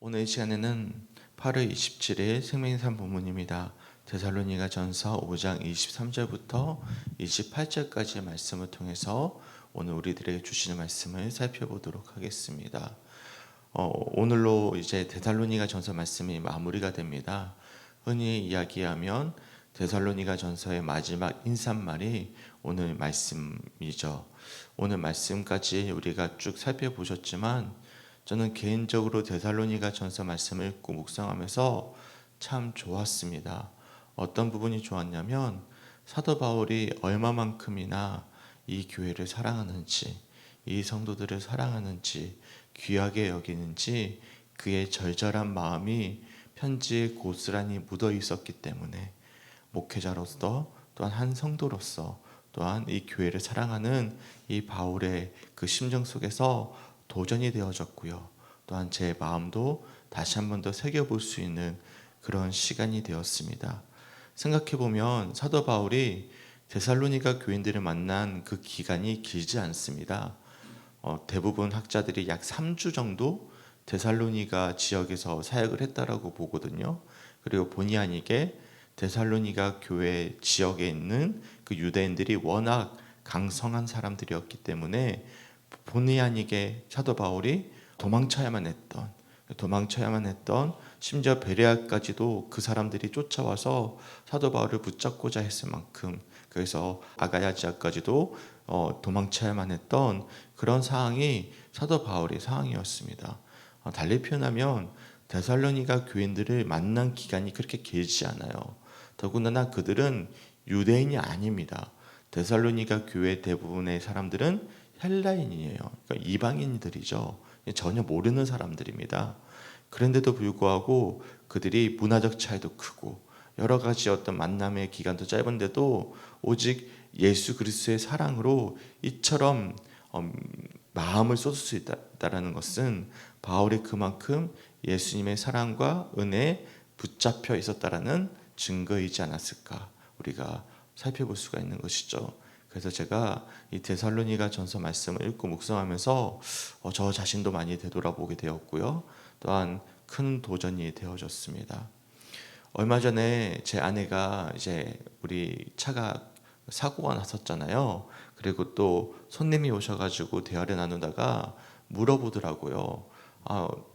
오늘 이 시간에는 8월 27일 생명산 본문입니다. 데살로니가전서 5장 23절부터 28절까지의 말씀을 통해서 오늘 우리들에게 주시는 말씀을 살펴보도록 하겠습니다. 오늘로 이제 데살로니가전서 말씀이 마무리가 됩니다. 흔히 이야기하면 데살로니가전서의 마지막 인사말이 오늘 말씀이죠. 오늘 말씀까지 우리가 쭉 살펴보셨지만 저는 개인적으로 데살로니가 전서 말씀을 읽고 묵상하면서 참 좋았습니다. 어떤 부분이 좋았냐면 사도 바울이 얼마만큼이나 이 교회를 사랑하는지, 이 성도들을 사랑하는지, 귀하게 여기는지 그의 절절한 마음이 편지에 고스란히 묻어 있었기 때문에 목회자로서 또한 한 성도로서 또한 이 교회를 사랑하는 이 바울의 그 심정 속에서 도전이 되어졌고요. 또한 제 마음도 다시 한 번 더 새겨볼 수 있는 그런 시간이 되었습니다. 생각해보면 사도 바울이 데살로니가 교인들을 만난 그 기간이 길지 않습니다. 대부분 학자들이 약 3주 정도 데살로니가 지역에서 사역을 했다라고 보거든요. 그리고 본의 아니게 데살로니가 교회 지역에 있는 그 유대인들이 워낙 강성한 사람들이었기 때문에 본의 아니게 사도 바울이 도망쳐야만 했던 심지어 베레아까지도 그 사람들이 쫓아와서 사도 바울을 붙잡고자 했을 만큼, 그래서 아가야 지역까지도 도망쳐야만 했던 그런 상황이 사도 바울의 상황이었습니다. 달리 표현하면 데살로니가 교인들을 만난 기간이 그렇게 길지 않아요. 더군다나 그들은 유대인이 아닙니다. 데살로니가 교회 대부분의 사람들은 헬라인이에요. 그러니까 이방인들이죠. 전혀 모르는 사람들입니다. 그런데도 불구하고 그들이 문화적 차이도 크고 여러 가지 어떤 만남의 기간도 짧은데도 오직 예수 그리스도의 사랑으로 이처럼 마음을 쏟을 수 있다라는 것은 바울이 그만큼 예수님의 사랑과 은혜에 붙잡혀 있었다라는 증거이지 않았을까 우리가 살펴볼 수가 있는 것이죠. 그래서 제가 이 데살로니가 전서 말씀을 읽고 묵상하면서 저 자신도 많이 되돌아보게 되었고요. 또한 큰 도전이 되어졌습니다. 얼마 전에 제 아내가 이제 우리 차가 사고가 났었잖아요. 그리고 또 손님이 오셔가지고 대화를 나누다가 물어보더라고요.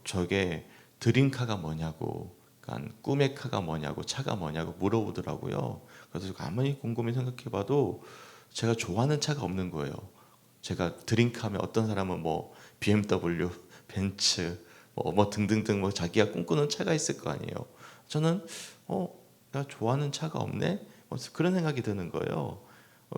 저게 드림카가 뭐냐고, 그러니까 꿈의 카가 뭐냐고, 차가 뭐냐고 물어보더라고요. 그래서 가만히 곰곰이 생각해봐도 제가 좋아하는 차가 없는 거예요. 제가 드림카면 어떤 사람은 뭐 BMW, 벤츠, 뭐 등등등 뭐 자기가 꿈꾸는 차가 있을 거 아니에요. 저는 내가 좋아하는 차가 없네. 그런 생각이 드는 거예요.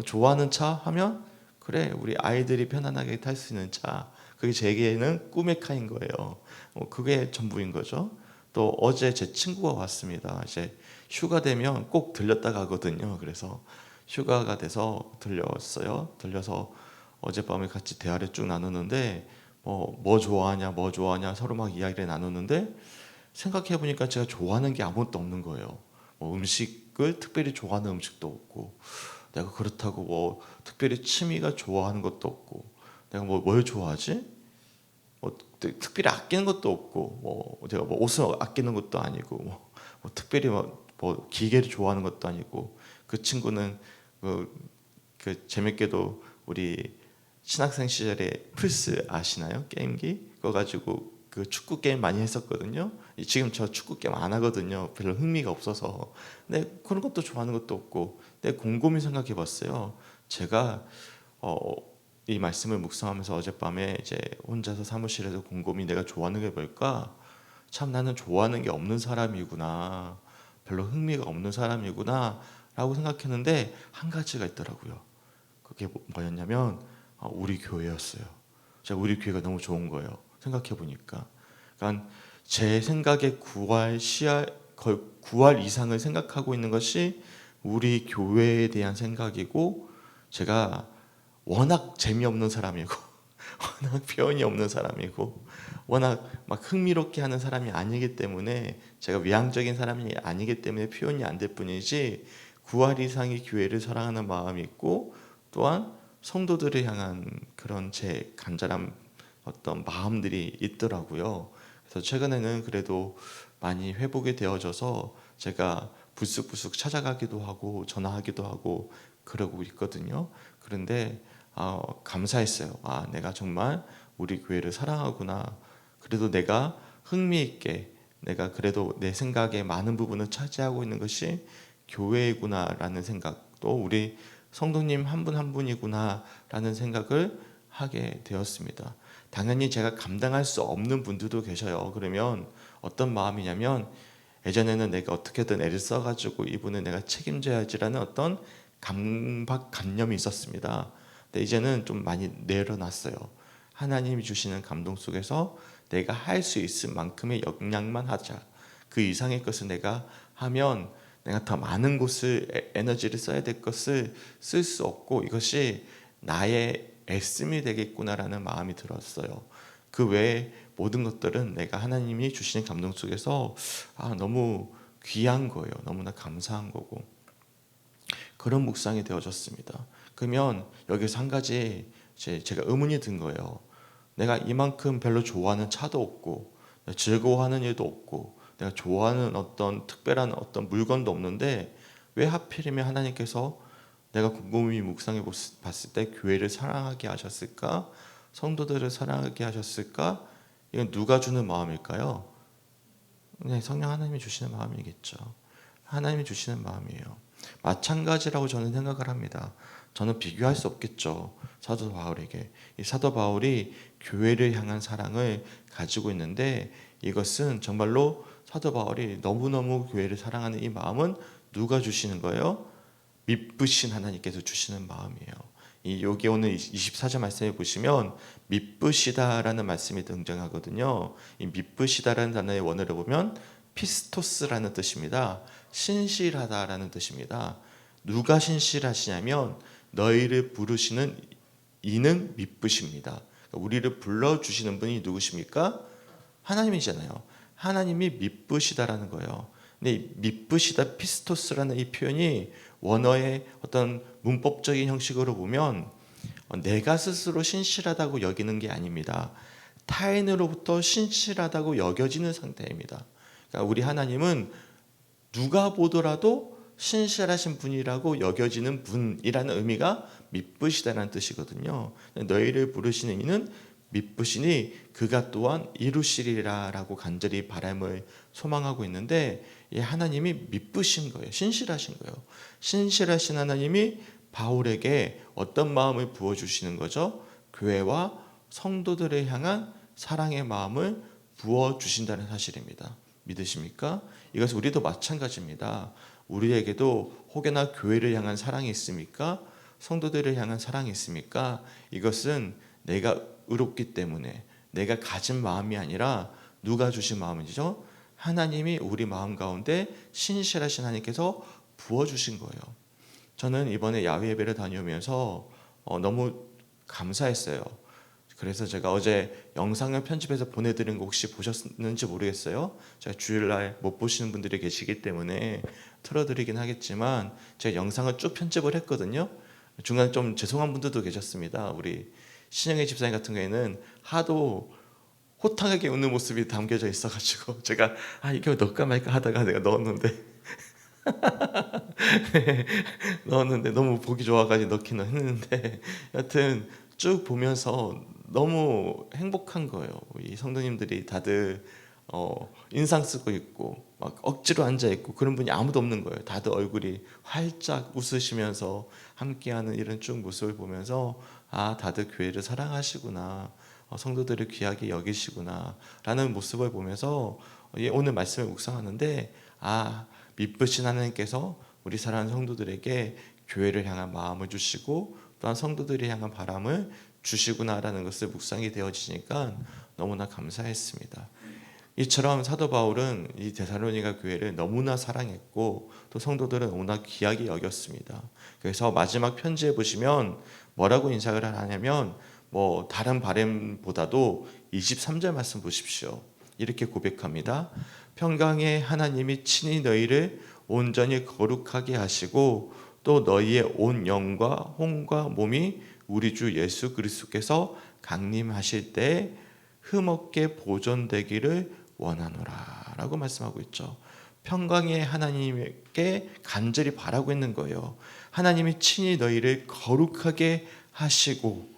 좋아하는 차 하면 그래 우리 아이들이 편안하게 탈 수 있는 차. 그게 제게는 꿈의 카인 거예요. 그게 전부인 거죠. 또 어제 제 친구가 왔습니다. 이제 휴가 되면 꼭 들렸다 가거든요. 그래서 휴가가 돼서 들렸어요. 들려서 어젯밤에 같이 대화를 쭉 나누는데 뭐 좋아하냐 서로 막 이야기를 나누는데 생각해 보니까 제가 좋아하는 게 아무것도 없는 거예요. 음식을 특별히 좋아하는 음식도 없고, 내가 그렇다고 뭐 특별히 취미가 좋아하는 것도 없고, 내가 뭘 좋아하지? 특별히 아끼는 것도 없고, 제가 옷을 아끼는 것도 아니고, 특별히 기계를 좋아하는 것도 아니고, 그 친구는 그 재밌게도 우리 신학생 시절에 플스 아시나요? 게임기? 그거 가지고 그 축구 게임 많이 했었거든요. 지금 저 축구 게임 안 하거든요. 별로 흥미가 없어서. 근데 그런 것도 좋아하는 것도 없고, 근데 곰곰이 생각해봤어요. 제가 이 말씀을 묵상하면서 어젯밤에 이제 혼자서 사무실에서 곰곰이 내가 좋아하는 게 뭘까? 참 나는 좋아하는 게 없는 사람이구나. 별로 흥미가 없는 사람이구나. 라고 생각했는데 한 가지가 있더라고요. 그게 뭐였냐면 우리 교회였어요. 제가 우리 교회가 너무 좋은 거예요. 생각해 보니까. 그러니까 제 생각에 9할 이상을 생각하고 있는 것이 우리 교회에 대한 생각이고, 제가 워낙 재미없는 사람이고 워낙 표현이 없는 사람이고 워낙 막 흥미롭게 하는 사람이 아니기 때문에, 제가 외향적인 사람이 아니기 때문에 표현이 안 될 뿐이지 9할 이상의 교회를 사랑하는 마음이 있고, 또한 성도들을 향한 그런 제 간절한 어떤 마음들이 있더라고요. 그래서 최근에는 그래도 많이 회복이 되어져서 제가 불쑥불쑥 찾아가기도 하고 전화하기도 하고 그러고 있거든요. 그런데 감사했어요. 내가 정말 우리 교회를 사랑하구나. 그래도 내가 흥미있게, 내가 그래도 내 생각에 많은 부분을 차지하고 있는 것이 교회구나라는 생각, 또 우리 성도님 한 분 한 분이구나라는 생각을 하게 되었습니다. 당연히 제가 감당할 수 없는 분들도 계셔요. 그러면 어떤 마음이냐면, 예전에는 내가 어떻게든 애를 써가지고 이분을 내가 책임져야지라는 어떤 강박관념이 있었습니다. 근데 이제는 좀 많이 내려놨어요. 하나님이 주시는 감동 속에서 내가 할 수 있을 만큼의 역량만 하자. 그 이상의 것을 내가 하면 내가 더 많은 곳을 에너지를 써야 될 것을 쓸 수 없고, 이것이 나의 애씀이 되겠구나라는 마음이 들었어요. 그 외에 모든 것들은 내가 하나님이 주시는 감동 속에서 너무 귀한 거예요. 너무나 감사한 거고, 그런 묵상이 되어졌습니다. 그러면 여기서 한 가지 제가 의문이 든 거예요. 내가 이만큼 별로 좋아하는 차도 없고, 즐거워하는 일도 없고, 내가 좋아하는 어떤 특별한 어떤 물건도 없는데, 왜 하필이면 하나님께서 내가 곰곰이 묵상해 봤을 때 교회를 사랑하게 하셨을까? 성도들을 사랑하게 하셨을까? 이건 누가 주는 마음일까요? 네, 성령 하나님이 주시는 마음이겠죠. 하나님이 주시는 마음이에요. 마찬가지라고 저는 생각을 합니다. 저는 비교할 수 없겠죠. 사도 바울에게. 이 사도 바울이 교회를 향한 사랑을 가지고 있는데, 이것은 정말로 사도 바울이 너무너무 교회를 사랑하는 이 마음은 누가 주시는 거예요? 미쁘신 하나님께서 주시는 마음이에요. 여기 오늘 24절 말씀에 보시면 미쁘시다라는 말씀이 등장하거든요. 이 미쁘시다라는 단어의 원어를 보면 피스토스라는 뜻입니다. 신실하다라는 뜻입니다. 누가 신실하시냐면 너희를 부르시는 이는 미쁘십니다. 우리를 불러주시는 분이 누구십니까? 하나님이잖아요. 하나님이 미쁘시다라는 거예요. 근데 미쁘시다, 피스토스라는 이 표현이 원어의 어떤 문법적인 형식으로 보면 내가 스스로 신실하다고 여기는 게 아닙니다. 타인으로부터 신실하다고 여겨지는 상태입니다. 그러니까 우리 하나님은 누가 보더라도 신실하신 분이라고 여겨지는 분이라는 의미가 미쁘시다는 뜻이거든요. 너희를 부르시는 이는 미쁘시니 그가 또한 이루시리라라고 간절히 바람을 소망하고 있는데, 이 하나님이 미쁘신 거예요. 신실하신 거예요. 신실하신 하나님이 바울에게 어떤 마음을 부어주시는 거죠? 교회와 성도들을 향한 사랑의 마음을 부어주신다는 사실입니다. 믿으십니까? 이것은 우리도 마찬가지입니다. 우리에게도 혹여나 교회를 향한 사랑이 있습니까? 성도들을 향한 사랑이 있습니까? 이것은 내가 의롭기 때문에 내가 가진 마음이 아니라 누가 주신 마음이죠? 하나님이 우리 마음 가운데 신실하신 하나님께서 부어주신 거예요. 저는 이번에 야외 예배를 다녀오면서 너무 감사했어요. 그래서 제가 어제 영상을 편집해서 보내드린 거 혹시 보셨는지 모르겠어요. 제가 주일날 못 보시는 분들이 계시기 때문에 틀어드리긴 하겠지만, 제가 영상을 쭉 편집을 했거든요. 중간에 좀 죄송한 분들도 계셨습니다. 우리 신영애 집사님 같은 경우에는 하도 호탕하게 웃는 모습이 담겨져 있어가지고 제가 이거 넣을까 말까 하다가 내가 넣었는데 넣었는데 너무 보기 좋아가지고 넣기는 했는데, 여튼 쭉 보면서 너무 행복한 거예요. 이 성도님들이 다들 인상 쓰고 있고 막 억지로 앉아 있고 그런 분이 아무도 없는 거예요. 다들 얼굴이 활짝 웃으시면서 함께하는 이런 쭉 모습을 보면서 다들 교회를 사랑하시구나, 성도들을 귀하게 여기시구나 라는 모습을 보면서 오늘 말씀을 묵상하는데, 미쁘신 하나님께서 우리 사랑하는 성도들에게 교회를 향한 마음을 주시고 또한 성도들이 향한 바람을 주시구나라는 것을 묵상이 되어지니까 너무나 감사했습니다. 이처럼 사도 바울은 이 데살로니가 교회를 너무나 사랑했고 또 성도들은 너무나 귀하게 여겼습니다. 그래서 마지막 편지에 보시면 뭐라고 인사를 하냐면, 다른 바램보다도 23절 말씀 보십시오. 이렇게 고백합니다. 평강의 하나님이 친히 너희를 온전히 거룩하게 하시고 또 너희의 온 영과 혼과 몸이 우리 주 예수 그리스도께서 강림하실 때 흠없게 보존되기를 원하노라 라고 말씀하고 있죠. 평강의 하나님께 간절히 바라고 있는 거예요. 하나님이 친히 너희를 거룩하게 하시고,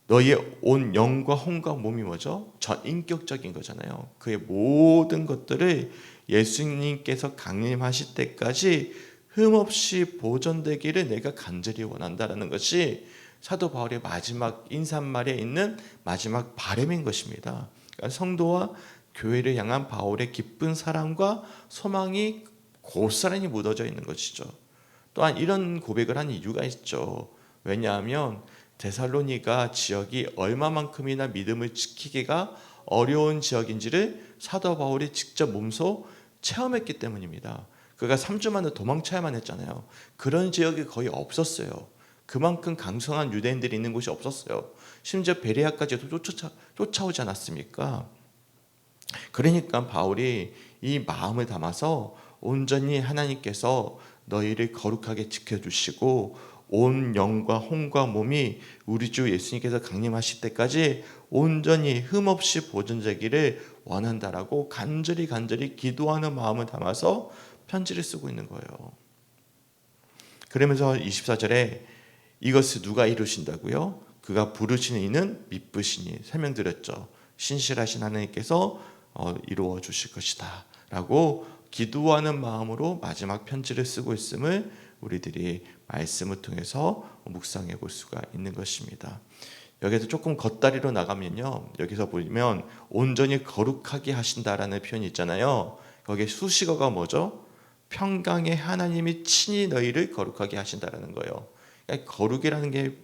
너희의 온 영과 혼과 몸이 뭐죠? 전인격적인 거잖아요. 그의 모든 것들을 예수님께서 강림하실 때까지 흠없이 보존되기를 내가 간절히 원한다라는 것이 사도 바울의 마지막 인사말에 있는 마지막 바람인 것입니다. 그러니까 성도와 교회를 향한 바울의 기쁜 사랑과 소망이 고스란히 묻어져 있는 것이죠. 또한 이런 고백을 한 이유가 있죠. 왜냐하면 데살로니가 지역이 얼마만큼이나 믿음을 지키기가 어려운 지역인지를 사도 바울이 직접 몸소 체험했기 때문입니다. 그가 3주 만에 도망쳐야만 했잖아요. 그런 지역이 거의 없었어요. 그만큼 강성한 유대인들이 있는 곳이 없었어요. 심지어 베레아까지도 쫓아오지 않았습니까? 그러니까 바울이 이 마음을 담아서 온전히 하나님께서 너희를 거룩하게 지켜주시고 온 영과 혼과 몸이 우리 주 예수님께서 강림하실 때까지 온전히 흠없이 보존되기를 원한다라고 간절히 기도하는 마음을 담아서 편지를 쓰고 있는 거예요. 그러면서 24절에 이것을 누가 이루신다고요? 그가 부르시는 이는 미쁘시니 설명드렸죠. 신실하신 하나님께서 이루어 주실 것이다 라고 기도하는 마음으로 마지막 편지를 쓰고 있음을 우리들이 말씀을 통해서 묵상해 볼 수가 있는 것입니다. 여기서 조금 겉다리로 나가면요, 여기서 보면 온전히 거룩하게 하신다라는 표현이 있잖아요. 거기에 수식어가 뭐죠? 평강의 하나님이 친히 너희를 거룩하게 하신다라는 거예요. 그러니까 거룩이라는 게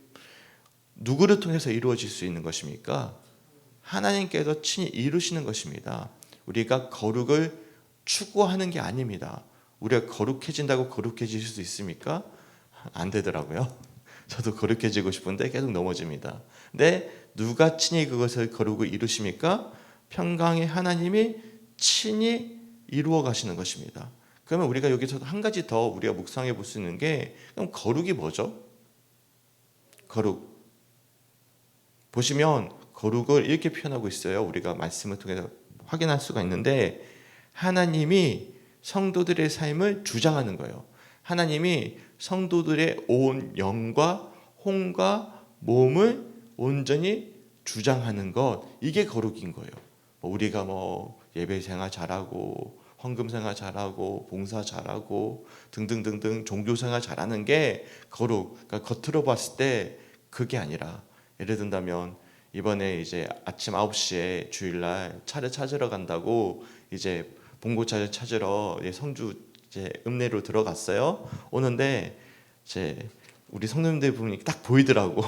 누구를 통해서 이루어질 수 있는 것입니까? 하나님께서 친히 이루시는 것입니다. 우리가 거룩을 추구하는 게 아닙니다. 우리가 거룩해진다고 거룩해질 수 있습니까? 안 되더라고요. 저도 거룩해지고 싶은데 계속 넘어집니다. 근데 누가 친히 그것을 거룩을 이루십니까? 평강의 하나님이 친히 이루어 가시는 것입니다. 그러면 우리가 여기서 한 가지 더 우리가 묵상해 볼 수 있는 게, 그럼 거룩이 뭐죠? 거룩 보시면 거룩을 이렇게 표현하고 있어요. 우리가 말씀을 통해서 확인할 수가 있는데, 하나님이 성도들의 삶을 주장하는 거예요. 하나님이 성도들의 온 영과 혼과 몸을 온전히 주장하는 것, 이게 거룩인 거예요. 우리가 예배 생활 잘하고 헌금 생활 잘하고 봉사 잘하고 등등등등 종교 생활 잘하는 게 거룩. 그러니까 겉으로 봤을 때 그게 아니라, 예를 든다면 이번에 이제 아침 9시에 주일날 차를 찾으러 간다고 이제 봉고차를 찾으러 성주 이제 읍내로 들어갔어요. 오는데 이제 우리 성도님들 분이 딱 보이더라고.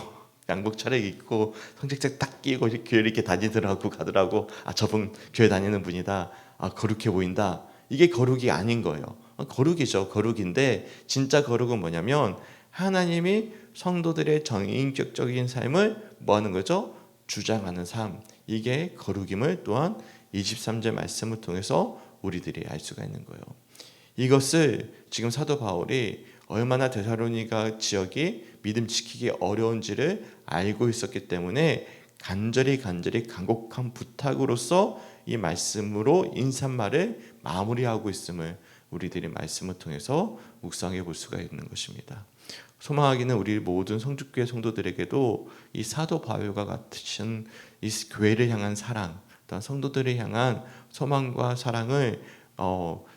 양복 차려입고 성직책 딱 끼고 교회 이렇게 다니더라고. 가더라고. 아, 저분 교회 다니는 분이다. 아, 거룩해 보인다. 이게 거룩이 아닌 거예요. 거룩이죠. 거룩인데 진짜 거룩은 뭐냐면 하나님이 성도들의 정인격적인 삶을 뭐 하는 거죠? 주장하는 삶. 이게 거룩임을 또한 23절 말씀을 통해서 우리들이 알 수가 있는 거예요. 이것을 지금 사도 바울이 얼마나 데살로니가 지역이 믿음 지키기 어려운지를 알고 있었기 때문에 간절히 간곡한 부탁으로서 이 말씀으로 인사말을 마무리하고 있음을 우리들이 말씀을 통해서 묵상해 볼 수가 있는 것입니다. 소망하기는 우리 모든 성주교회 성도들에게도 이 사도 바울과 같은 이 교회를 향한 사랑, 또한 성도들을 향한 소망과 사랑을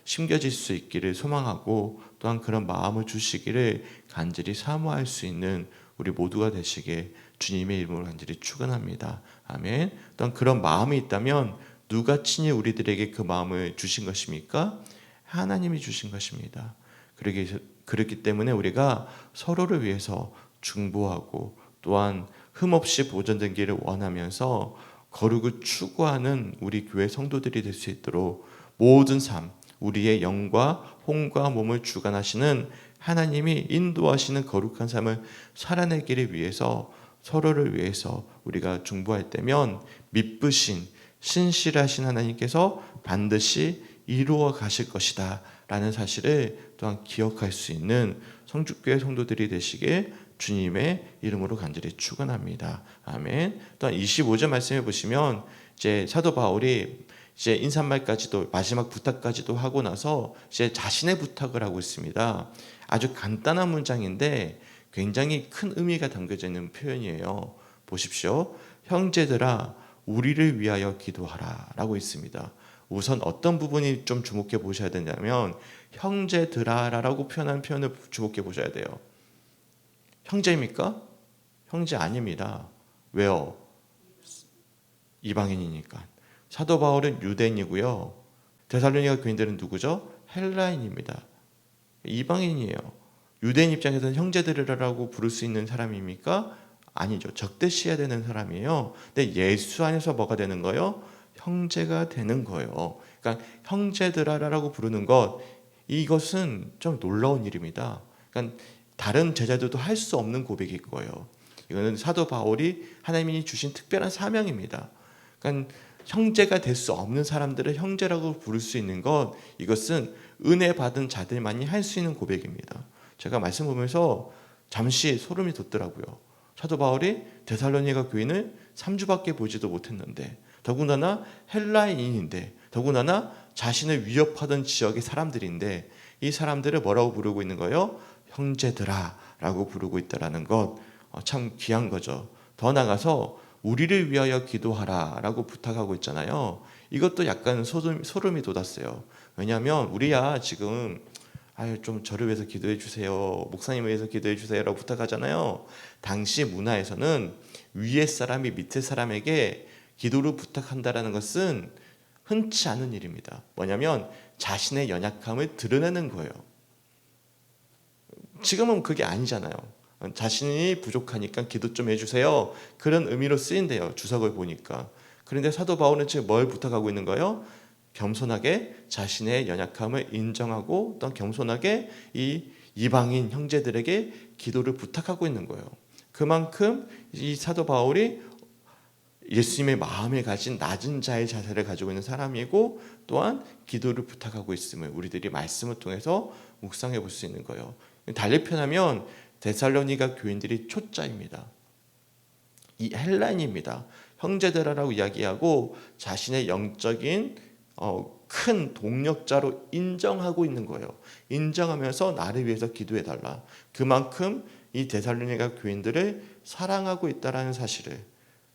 심겨질 수 있기를 소망하고, 또한 그런 마음을 주시기를 간절히 사모할 수 있는 우리 모두가 되시게 주님의 이름으로 간절히 축원합니다. 아멘. 또한 그런 마음이 있다면 누가 친히 우리들에게 그 마음을 주신 것입니까? 하나님이 주신 것입니다. 그렇기 때문에 우리가 서로를 위해서 중보하고 또한 흠없이 보존되기를 원하면서 거룩을 추구하는 우리 교회 성도들이 될 수 있도록 모든 삶, 우리의 영과 혼과 몸을 주관하시는 하나님이 인도하시는 거룩한 삶을 살아내기를 위해서 서로를 위해서 우리가 중보할 때면 미쁘신 신실하신 하나님께서 반드시 이루어 가실 것이다 라는 사실을 또한 기억할 수 있는 성주교회 성도들이 되시길 주님의 이름으로 간절히 축원합니다. 아멘. 또한 25절 말씀해 보시면 이제 사도 바울이 이제 인사말까지도 마지막 부탁까지도 하고 나서 이제 자신의 부탁을 하고 있습니다. 아주 간단한 문장인데 굉장히 큰 의미가 담겨져 있는 표현이에요. 보십시오. 형제들아 우리를 위하여 기도하라 라고 있습니다. 우선 어떤 부분이 좀 주목해 보셔야 되냐면 형제들아라고 표현한 표현을 주목해 보셔야 돼요. 형제입니까? 형제 아닙니다. 왜요? 이방인이니까. 사도 바울은 유대인이고요. 데살로니가 교인들은 누구죠? 헬라인입니다. 이방인이에요. 유대인 입장에서는 형제들이라고 부를 수 있는 사람입니까? 아니죠. 적대시해야 되는 사람이에요. 근데 예수 안에서 뭐가 되는 거예요? 형제가 되는 거예요. 그러니까 형제들아라고 부르는 것, 이것은 좀 놀라운 일입니다. 그러니까 다른 제자들도 할 수 없는 고백일 거예요. 이거는 사도 바울이 하나님이 주신 특별한 사명입니다. 그러니까 형제가 될 수 없는 사람들을 형제라고 부를 수 있는 것, 이것은 은혜 받은 자들만이 할 수 있는 고백입니다. 제가 말씀 보면서 잠시 소름이 돋더라고요. 사도 바울이 데살로니가 교인을 3주밖에 보지도 못했는데, 더군다나 헬라인인데, 더군다나 자신을 위협하던 지역의 사람들인데, 이 사람들을 뭐라고 부르고 있는 거예요? 형제들아 라고 부르고 있다는 것, 참 귀한 거죠. 더 나아가서 우리를 위하여 기도하라 라고 부탁하고 있잖아요. 이것도 약간 소름이 돋았어요. 왜냐하면 우리야 지금 좀 저를 위해서 기도해 주세요, 목사님을 위해서 기도해 주세요 라고 부탁하잖아요. 당시 문화에서는 위에 사람이 밑에 사람에게 기도를 부탁한다는 것은 흔치 않은 일입니다. 뭐냐면 자신의 연약함을 드러내는 거예요. 지금은 그게 아니잖아요. 자신이 부족하니까 기도 좀 해주세요, 그런 의미로 쓰인대요, 주석을 보니까. 그런데 사도 바울은 지금 뭘 부탁하고 있는 거예요? 겸손하게 자신의 연약함을 인정하고 또 겸손하게 이 이방인 형제들에게 기도를 부탁하고 있는 거예요. 그만큼 이 사도 바울이 예수님의 마음을 가진 낮은 자의 자세를 가지고 있는 사람이고, 또한 기도를 부탁하고 있음을 우리들이 말씀을 통해서 묵상해 볼 수 있는 거예요. 달리 표현하면 데살로니가 교인들이 초자입니다. 이 헬라인입니다. 형제들아라고 이야기하고 자신의 영적인 큰 동력자로 인정하고 있는 거예요. 인정하면서 나를 위해서 기도해달라. 그만큼 이 데살로니가 교인들을 사랑하고 있다는 사실을,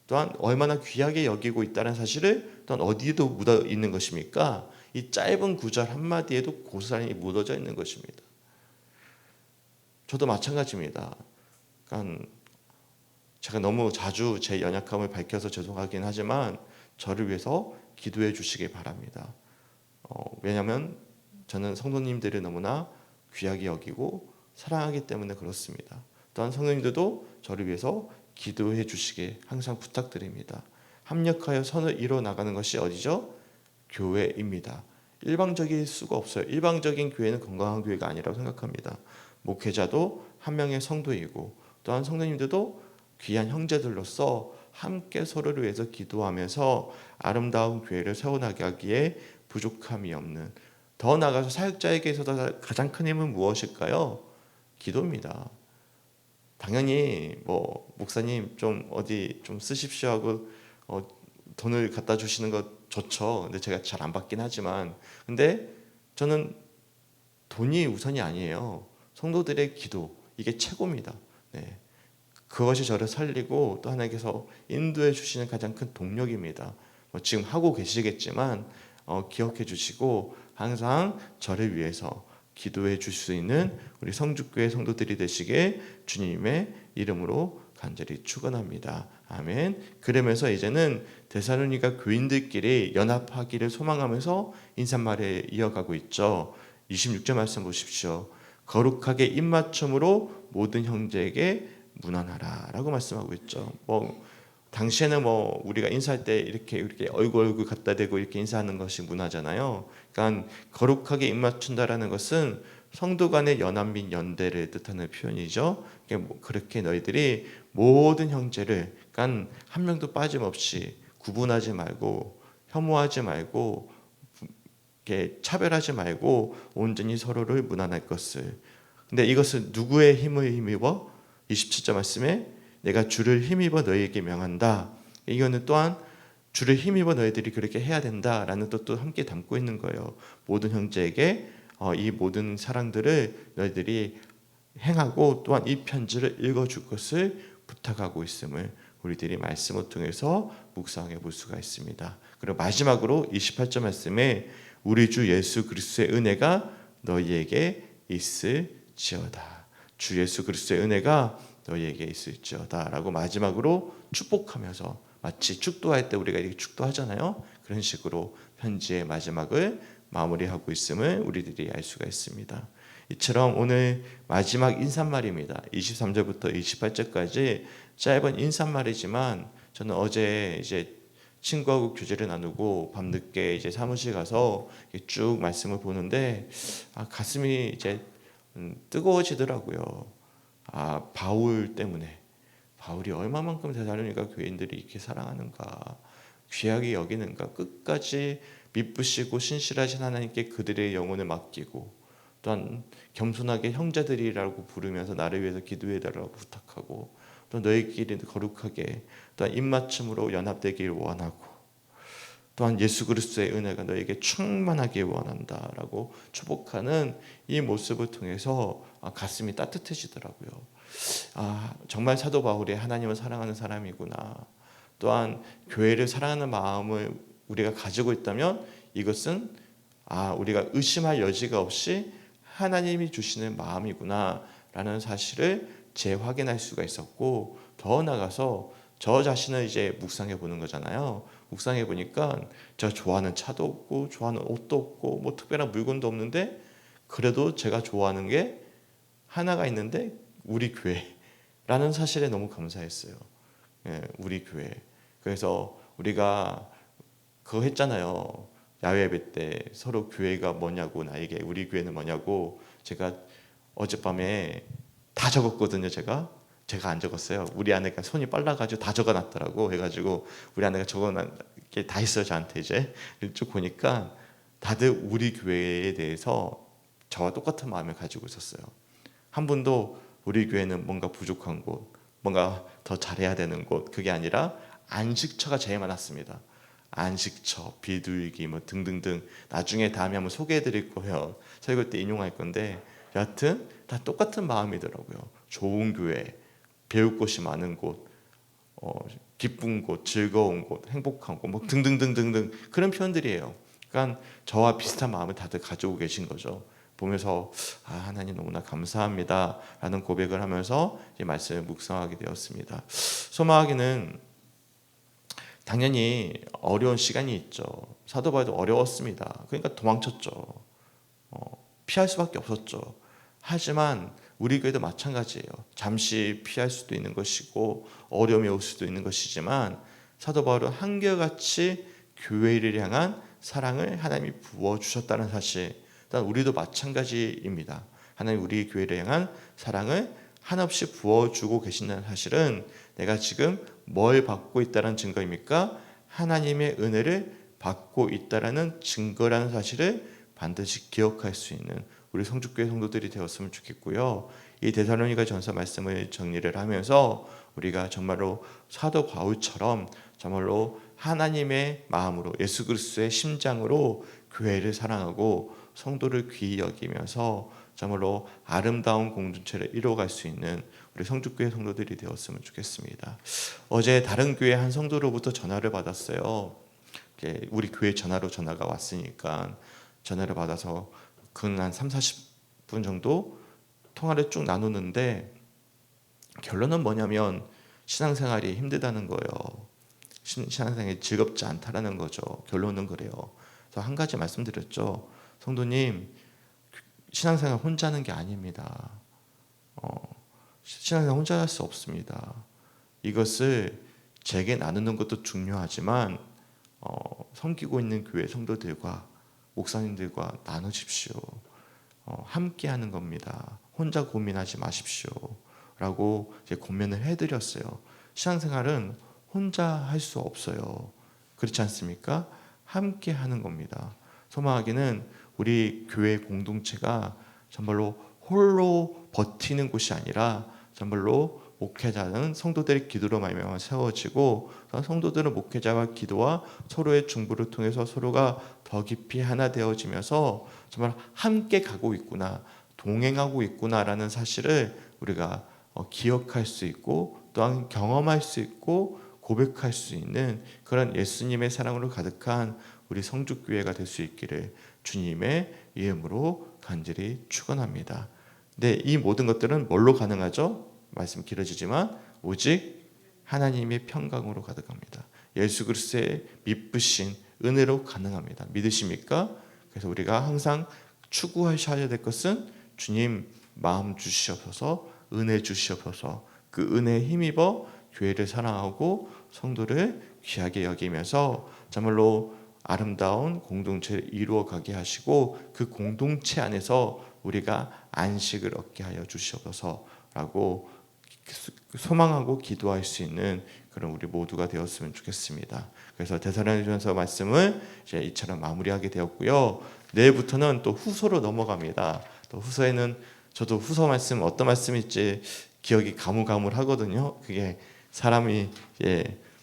또한 얼마나 귀하게 여기고 있다는 사실을 또한 어디에도 묻어 있는 것입니까? 이 짧은 구절 한마디에도 고스란히 묻어져 있는 것입니다. 저도 마찬가지입니다. 그러니까 제가 너무 자주 제 연약함을 밝혀서 죄송하긴 하지만 저를 위해서 기도해 주시기 바랍니다. 왜냐하면 저는 성도님들을 너무나 귀하게 여기고 사랑하기 때문에 그렇습니다. 또한 성도님들도 저를 위해서 기도해 주시게 항상 부탁드립니다. 합력하여 선을 이뤄 나가는 것이 어디죠? 교회입니다. 일방적일 수가 없어요. 일방적인 교회는 건강한 교회가 아니라고 생각합니다. 목회자도 한 명의 성도이고, 또한 성도님들도 귀한 형제들로서 함께 서로를 위해서 기도하면서 아름다운 교회를 세워나가기에 부족함이 없는, 더 나아가서 사역자에게서 가장 큰 힘은 무엇일까요? 기도입니다. 당연히 목사님 좀 어디 좀 쓰십시오 하고 돈을 갖다 주시는 것 좋죠. 근데 제가 잘 안 받긴 하지만, 근데 저는 돈이 우선이 아니에요. 성도들의 기도, 이게 최고입니다. 네. 그것이 저를 살리고 또 하나님께서 인도해 주시는 가장 큰 동력입니다. 지금 하고 계시겠지만 기억해 주시고 항상 저를 위해서 기도해 줄 수 있는 우리 성주교회 성도들이 되시게 주님의 이름으로 간절히 축원합니다. 아멘. 그러면서 이제는 데살로니가 교인들끼리 연합하기를 소망하면서 인사말에 이어가고 있죠. 26절 말씀 보십시오. 거룩하게 입맞춤으로 모든 형제에게 문안하라라고 말씀하고 있죠. 당시에는 우리가 인사할 때 이렇게 얼굴 갖다 대고 이렇게 인사하는 것이 문화잖아요. 그러니까 거룩하게 입맞춘다라는 것은 성도 간의 연합 및 연대를 뜻하는 표현이죠. 그렇게 너희들이 모든 형제를, 그러니까 한 명도 빠짐없이 구분하지 말고 혐오하지 말고 이렇게 차별하지 말고 온전히 서로를 문안할 것을. 근데 이것은 누구의 힘을 힘입어? 27절 말씀에 내가 주를 힘입어 너희에게 명한다. 이거는 또한 주를 힘입어 너희들이 그렇게 해야 된다라는 뜻도 함께 담고 있는 거예요. 모든 형제에게 이 모든 사랑들을 너희들이 행하고 또한 이 편지를 읽어줄 것을 부탁하고 있음을 우리들이 말씀을 통해서 묵상해 볼 수가 있습니다. 그리고 마지막으로 28절 말씀에 우리 주 예수 그리스도의 은혜가 너희에게 있을지어다. 주 예수 그리스도의 은혜가 너희에게 있을지어다 라고 마지막으로 축복하면서, 마치 축도할 때 우리가 이렇게 축도하잖아요. 그런 식으로 편지의 마지막을 마무리하고 있음을 우리들이 알 수가 있습니다. 이처럼 오늘 마지막 인사말입니다. 23절부터 28절까지 짧은 인사말이지만 저는 어제 이제 친구하고 교제를 나누고 밤늦게 이제 사무실 가서 쭉 말씀을 보는데 가슴이 이제 뜨거워지더라고요. 바울 때문에, 바울이 얼마만큼 데살로니가 교인들이 이렇게 사랑하는가, 귀하게 여기는가, 끝까지 미쁘시고 신실하신 하나님께 그들의 영혼을 맡기고 또한 겸손하게 형제들이라고 부르면서 나를 위해서 기도해달라고 부탁하고 또 너희끼리 거룩하게 또한 입맞춤으로 연합되길 원하고 또한 예수 그리스도의 은혜가 너에게 충만하길 원한다라고 축복하는 이 모습을 통해서 가슴이 따뜻해지더라고요. 정말 사도 바울이 하나님을 사랑하는 사람이구나. 또한 교회를 사랑하는 마음을 우리가 가지고 있다면 이것은 우리가 의심할 여지가 없이 하나님이 주시는 마음이구나 라는 사실을 재확인할 수가 있었고, 더 나아가서 저 자신을 이제 묵상해 보는 거잖아요. 묵상해 보니까 저 좋아하는 차도 없고 좋아하는 옷도 없고 뭐 특별한 물건도 없는데 그래도 제가 좋아하는 게 하나가 있는데 우리 교회라는 사실에 너무 감사했어요. 우리 교회. 그래서 우리가 그거 했잖아요. 야외 예배 때 서로 교회가 뭐냐고, 나에게 우리 교회는 뭐냐고 제가 어젯밤에 다 적었거든요. 제가 안 적었어요. 우리 아내가 손이 빨라가지고 다 적어놨더라고. 해가지고 우리 아내가 적어놓은 게 다 있어요. 저한테 이제 쭉 보니까 다들 우리 교회에 대해서 저와 똑같은 마음을 가지고 있었어요. 한 분도 우리 교회는 뭔가 부족한 곳, 뭔가 더 잘해야 되는 곳, 그게 아니라 안식처가 제일 많았습니다. 안식처, 비둘기 뭐 등등등, 나중에 다음에 한번 소개해드릴 거예요. 설교 때 인용할 건데 여하튼 다 똑같은 마음이더라고요. 좋은 교회, 배울 곳이 많은 곳, 기쁜 곳, 즐거운 곳, 행복한 곳, 뭐 등등등등등 그런 표현들이에요. 그러니까 저와 비슷한 마음을 다들 가지고 계신 거죠. 보면서 하나님 너무나 감사합니다 라는 고백을 하면서 이 말씀을 묵상하게 되었습니다. 소망하기는 당연히 어려운 시간이 있죠. 사도 바울도 어려웠습니다. 그러니까 도망쳤죠. 피할 수밖에 없었죠. 하지만 우리 교회도 마찬가지예요. 잠시 피할 수도 있는 것이고 어려움이 올 수도 있는 것이지만 사도 바울은 한결같이 교회를 향한 사랑을 하나님이 부어주셨다는 사실, 일단 우리도 마찬가지입니다. 하나님 우리 교회를 향한 사랑을 한없이 부어주고 계신다는 사실은 내가 지금 뭘 받고 있다는 증거입니까? 하나님의 은혜를 받고 있다는 증거라는 사실을 반드시 기억할 수 있는 우리 성주교회 성도들이 되었으면 좋겠고요. 이 데살로니가 전서 말씀을 정리를 하면서 우리가 정말로 사도 바울처럼 정말로 하나님의 마음으로 예수 그리스도의 심장으로 교회를 사랑하고 성도를 귀히 여기면서 정말로 아름다운 공동체를 이루어갈 수 있는 우리 성주교회 성도들이 되었으면 좋겠습니다. 어제 다른 교회 한 성도로부터 전화를 받았어요. 우리 교회 전화가 왔으니까 전화를 받아서 한 30-40분 정도 통화를 쭉 나누는데 결론은 뭐냐면 신앙생활이 힘들다는 거예요. 신앙생활이 즐겁지 않다라는 거죠. 결론은 그래요. 그래서 한 가지 말씀드렸죠. 성도님, 신앙생활 혼자 하는 게 아닙니다. 신앙생활 혼자 할 수 없습니다. 이것을 제게 나누는 것도 중요하지만 섬기고 있는 교회 성도들과 목사님들과 나누십시오. 함께 하는 겁니다. 혼자 고민하지 마십시오. 라고 이제 고민을 해드렸어요. 신앙생활은 혼자 할 수 없어요. 그렇지 않습니까? 함께 하는 겁니다. 소망하기는 우리 교회 공동체가 정말로 홀로 버티는 곳이 아니라 정말로 목회자는 성도들의 기도로 말미암아 세워지고, 성도들은 목회자와 기도와 서로의 중보를 통해서 서로가 더 깊이 하나 되어지면서 정말 함께 가고 있구나, 동행하고 있구나라는 사실을 우리가 기억할 수 있고, 또한 경험할 수 있고 고백할 수 있는 그런 예수님의 사랑으로 가득한 우리 성죽교회가 될 수 있기를 주님의 이름으로 간절히 축원합니다. 네, 이 모든 것들은 뭘로 가능하죠? 말씀 길어지지만 오직 하나님의 평강으로 가득합니다. 예수 그리스도의 미쁘신 은혜로 가능합니다. 믿으십니까? 그래서 우리가 항상 추구하셔야 될 것은 주님 마음 주시옵소서, 은혜 주시옵소서, 그 은혜에 힘입어 교회를 사랑하고 성도를 귀하게 여기면서 정말로 아름다운 공동체를 이루어가게 하시고, 그 공동체 안에서 우리가 안식을 얻게 하여 주시옵소서라고 소망하고 기도할 수 있는 그런 우리 모두가 되었으면 좋겠습니다. 그래서 데살로니가전서 말씀을 이제 이처럼 마무리하게 되었고요. 내일부터는 또 후서로 넘어갑니다. 또 후서에는 저도 후서 말씀 어떤 말씀일지 기억이 가물가물하거든요. 그게 사람이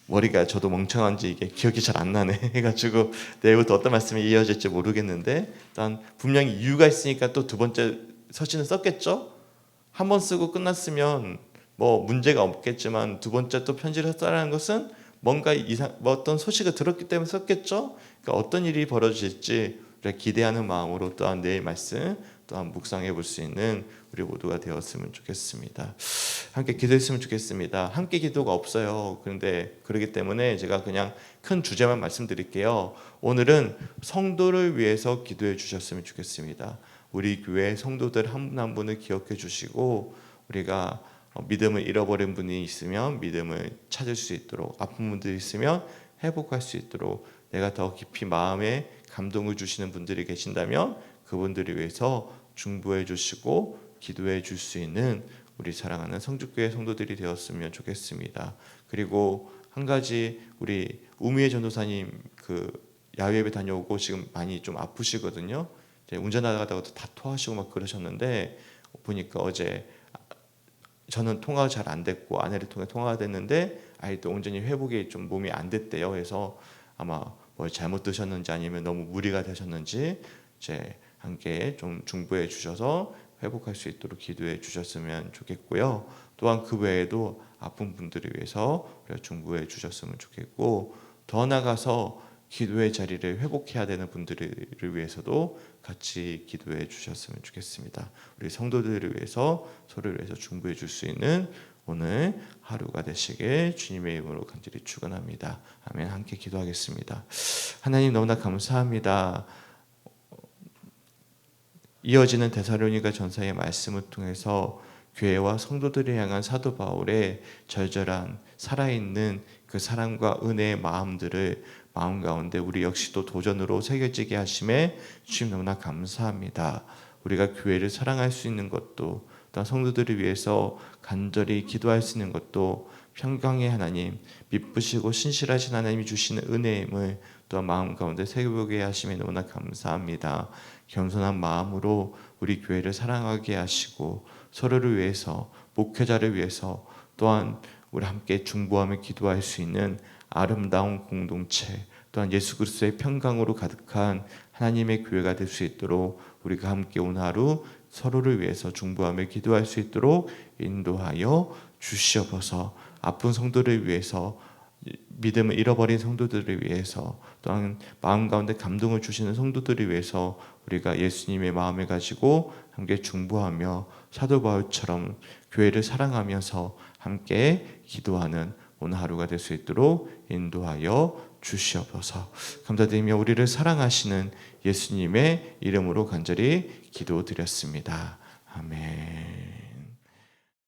머리가 저도 멍청한지 이게 기억이 잘 안 나네 해가지고 내일부터 어떤 말씀이 이어질지 모르겠는데, 일단 분명히 이유가 있으니까 또 두 번째 서신을 썼겠죠. 한 번 쓰고 끝났으면 뭐 문제가 없겠지만 두 번째 또 편지를 썼다는 것은 뭔가 어떤 소식을 들었기 때문에 썼겠죠. 그러니까 어떤 일이 벌어질지 기대하는 마음으로 또한 내일 말씀 또한 묵상해 볼 수 있는 우리 모두가 되었으면 좋겠습니다. 함께 기도했으면 좋겠습니다. 함께 기도가 없어요. 그런데 그렇기 때문에 제가 그냥 큰 주제만 말씀드릴게요. 오늘은 성도를 위해서 기도해 주셨으면 좋겠습니다. 우리 교회 성도들 한 분 한 분을 기억해 주시고, 우리가 믿음을 잃어버린 분이 있으면 믿음을 찾을 수 있도록, 아픈 분들이 있으면 회복할 수 있도록, 내가 더 깊이 마음에 감동을 주시는 분들이 계신다면 그분들을 위해서 중보해 주시고 기도해 줄 수 있는 우리 사랑하는 성죽교회 성도들이 되었으면 좋겠습니다. 그리고 한 가지, 우리 우미애 전도사님 그 야외예배 다녀오고 지금 많이 좀 아프시거든요. 운전하다가도 다 토하시고 막 그러셨는데, 보니까 어제 저는 통화가 잘 안 됐고 아내를 통해 통화가 됐는데 아이도 온전히 회복이 좀 몸이 안 됐대요. 그래서 아마 뭘 잘못 드셨는지 아니면 너무 무리가 되셨는지 이제 함께 좀 중보해 주셔서 회복할 수 있도록 기도해 주셨으면 좋겠고요. 또한 그 외에도 아픈 분들을 위해서 중보해 주셨으면 좋겠고, 더 나아가서 기도의 자리를 회복해야 되는 분들을 위해서도 같이 기도해 주셨으면 좋겠습니다. 우리 성도들을 위해서, 서로를 위해서 중보해 줄 수 있는 오늘 하루가 되시길 주님의 이름으로 간절히 축원합니다. 아멘. 함께 기도하겠습니다. 하나님 너무나 감사합니다. 이어지는 데살로니가 전서의 말씀을 통해서 교회와 성도들을 향한 사도 바울의 절절한 살아있는 그 사랑과 은혜의 마음들을 마음 가운데 우리 역시도 도전으로 새겨지게 하심에 주님 너무나 감사합니다. 우리가 교회를 사랑할 수 있는 것도, 또한 성도들을 위해서 간절히 기도할 수 있는 것도 평강의 하나님, 미쁘시고 신실하신 하나님이 주시는 은혜임을 또한 마음 가운데 새겨보게 하심에 너무나 감사합니다. 겸손한 마음으로 우리 교회를 사랑하게 하시고, 서로를 위해서, 목회자를 위해서, 또한 우리 함께 중보하며 기도할 수 있는 아름다운 공동체, 또한 예수 그리스도의 평강으로 가득한 하나님의 교회가 될 수 있도록 우리가 함께 오늘 하루 서로를 위해서 중보하며 기도할 수 있도록 인도하여 주시옵소서. 아픈 성도를 위해서, 믿음을 잃어버린 성도들을 위해서, 또한 마음 가운데 감동을 주시는 성도들을 위해서 우리가 예수님의 마음을 가지고 함께 중보하며 사도 바울처럼 교회를 사랑하면서 함께 기도하는 오늘 하루가 될 수 있도록 인도하여 주시옵소서. 감사드리며 우리를 사랑하시는 예수님의 이름으로 간절히 기도드렸습니다. 아멘.